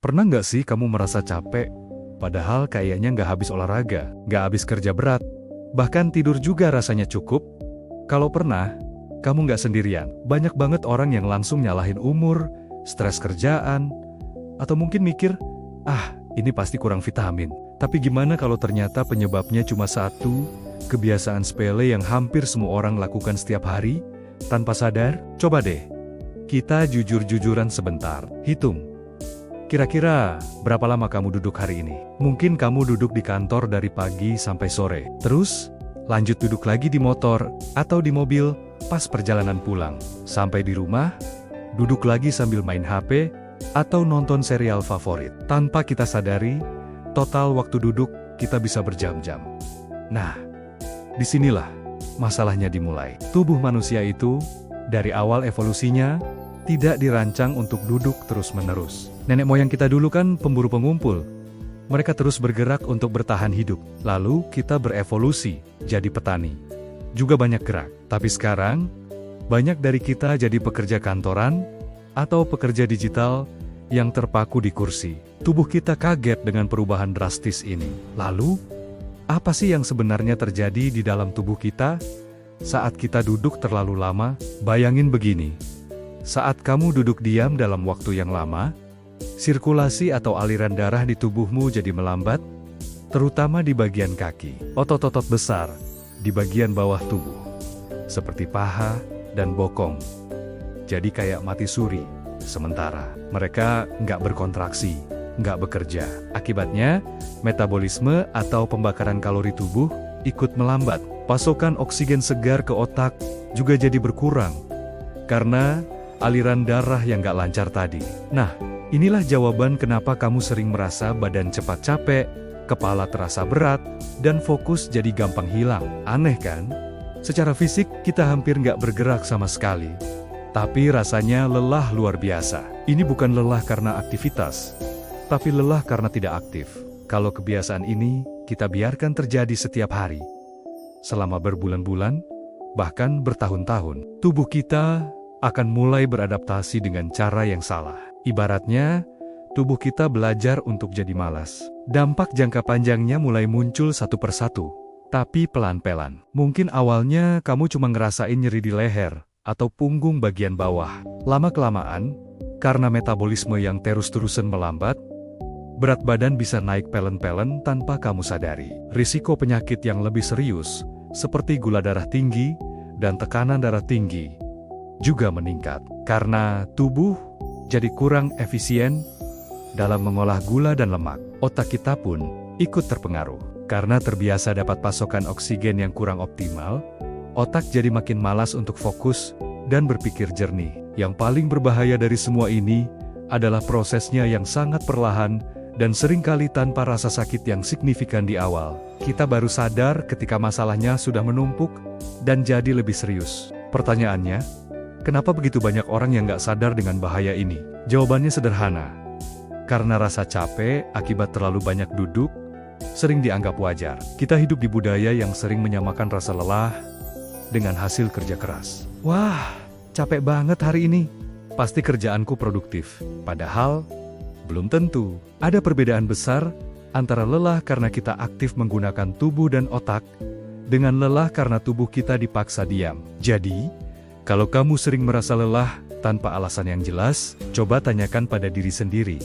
Pernah nggak sih kamu merasa capek, padahal kayaknya nggak habis olahraga, nggak habis kerja berat, bahkan tidur juga rasanya cukup? Kalau pernah, kamu nggak sendirian. Banyak banget orang yang langsung nyalahin umur, stres kerjaan, atau mungkin mikir, ini pasti kurang vitamin. Tapi gimana kalau ternyata penyebabnya cuma satu, kebiasaan sepele yang hampir semua orang lakukan setiap hari, tanpa sadar? Coba deh, kita jujur-jujuran sebentar. Hitung. Kira-kira berapa lama kamu duduk hari ini? Mungkin kamu duduk di kantor dari pagi sampai sore. Terus, lanjut duduk lagi di motor atau di mobil pas perjalanan pulang. Sampai di rumah, duduk lagi sambil main HP atau nonton serial favorit. Tanpa kita sadari, total waktu duduk kita bisa berjam-jam. Nah, disinilah masalahnya dimulai. Tubuh manusia itu, dari awal evolusinya, tidak dirancang untuk duduk terus-menerus. Nenek moyang kita dulu kan pemburu pengumpul. Mereka terus bergerak untuk bertahan hidup. Lalu kita berevolusi, jadi petani. Juga banyak gerak. Tapi sekarang, banyak dari kita jadi pekerja kantoran, atau pekerja digital, yang terpaku di kursi. Tubuh kita kaget dengan perubahan drastis ini. Lalu, apa sih yang sebenarnya terjadi di dalam tubuh kita? Saat kita duduk terlalu lama, bayangin begini. Saat kamu duduk diam dalam waktu yang lama, sirkulasi atau aliran darah di tubuhmu jadi melambat, terutama di bagian kaki. Otot-otot besar di bagian bawah tubuh, seperti paha dan bokong, jadi kayak mati suri. Sementara mereka nggak berkontraksi, nggak bekerja. Akibatnya, metabolisme atau pembakaran kalori tubuh ikut melambat. Pasokan oksigen segar ke otak juga jadi berkurang, karena aliran darah yang gak lancar tadi. Nah, inilah jawaban kenapa kamu sering merasa badan cepat capek, kepala terasa berat, dan fokus jadi gampang hilang. Aneh kan? Secara fisik, kita hampir gak bergerak sama sekali. Tapi rasanya lelah luar biasa. Ini bukan lelah karena aktivitas, tapi lelah karena tidak aktif. Kalau kebiasaan ini, kita biarkan terjadi setiap hari, selama berbulan-bulan, bahkan bertahun-tahun, tubuh kita akan mulai beradaptasi dengan cara yang salah. Ibaratnya, tubuh kita belajar untuk jadi malas. Dampak jangka panjangnya mulai muncul satu persatu, tapi pelan-pelan. Mungkin awalnya kamu cuma ngerasain nyeri di leher atau punggung bagian bawah. Lama-kelamaan, karena metabolisme yang terus-terusan melambat, berat badan bisa naik pelen-pelen tanpa kamu sadari. Risiko penyakit yang lebih serius, seperti gula darah tinggi dan tekanan darah tinggi, juga meningkat. Karena tubuh jadi kurang efisien dalam mengolah gula dan lemak. Otak kita pun ikut terpengaruh. Karena terbiasa dapat pasokan oksigen yang kurang optimal, otak jadi makin malas untuk fokus dan berpikir jernih. Yang paling berbahaya dari semua ini adalah prosesnya yang sangat perlahan dan seringkali tanpa rasa sakit yang signifikan di awal. Kita baru sadar ketika masalahnya sudah menumpuk dan jadi lebih serius. Pertanyaannya, kenapa begitu banyak orang yang nggak sadar dengan bahaya ini? Jawabannya sederhana. Karena rasa capek akibat terlalu banyak duduk, sering dianggap wajar. Kita hidup di budaya yang sering menyamakan rasa lelah dengan hasil kerja keras. Wah, capek banget hari ini. Pasti kerjaanku produktif. Padahal, belum tentu. Ada perbedaan besar antara lelah karena kita aktif menggunakan tubuh dan otak, dengan lelah karena tubuh kita dipaksa diam. Jadi, kalau kamu sering merasa lelah tanpa alasan yang jelas, coba tanyakan pada diri sendiri.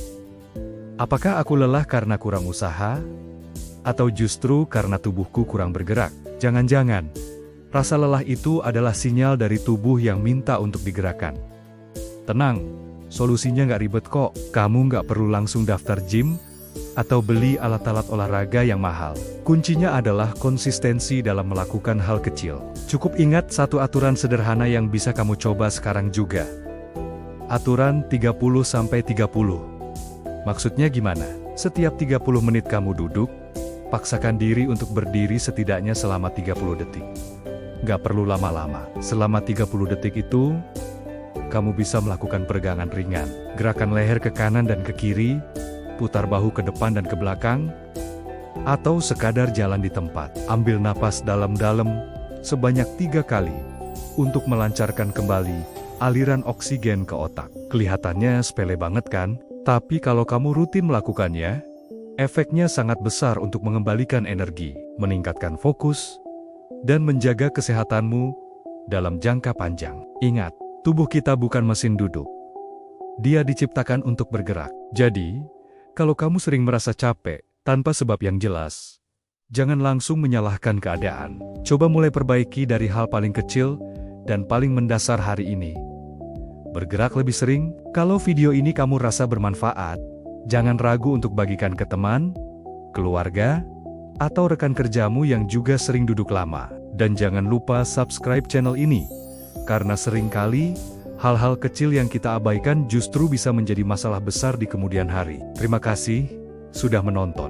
Apakah aku lelah karena kurang usaha? Atau justru karena tubuhku kurang bergerak? Jangan-jangan, rasa lelah itu adalah sinyal dari tubuh yang minta untuk digerakkan. Tenang, solusinya nggak ribet kok. Kamu nggak perlu langsung daftar gym atau beli alat-alat olahraga yang mahal. Kuncinya adalah konsistensi dalam melakukan hal kecil. Cukup ingat satu aturan sederhana yang bisa kamu coba sekarang juga. Aturan 30-30. Maksudnya gimana? Setiap 30 menit kamu duduk, paksakan diri untuk berdiri setidaknya selama 30 detik. Nggak perlu lama-lama. Selama 30 detik itu, kamu bisa melakukan peregangan ringan, gerakan leher ke kanan dan ke kiri, putar bahu ke depan dan ke belakang, atau sekadar jalan di tempat. Ambil napas dalam-dalam sebanyak 3 kali untuk melancarkan kembali aliran oksigen ke otak. Kelihatannya sepele banget kan? Tapi kalau kamu rutin melakukannya, efeknya sangat besar untuk mengembalikan energi, meningkatkan fokus, dan menjaga kesehatanmu dalam jangka panjang. Ingat, tubuh kita bukan mesin duduk. Dia diciptakan untuk bergerak. Jadi, kalau kamu sering merasa capek tanpa sebab yang jelas, jangan langsung menyalahkan keadaan. Coba mulai perbaiki dari hal paling kecil dan paling mendasar hari ini. Bergerak lebih sering. Kalau video ini kamu rasa bermanfaat, jangan ragu untuk bagikan ke teman, keluarga, atau rekan kerjamu yang juga sering duduk lama. Dan jangan lupa subscribe channel ini, karena seringkali hal-hal kecil yang kita abaikan justru bisa menjadi masalah besar di kemudian hari. Terima kasih sudah menonton.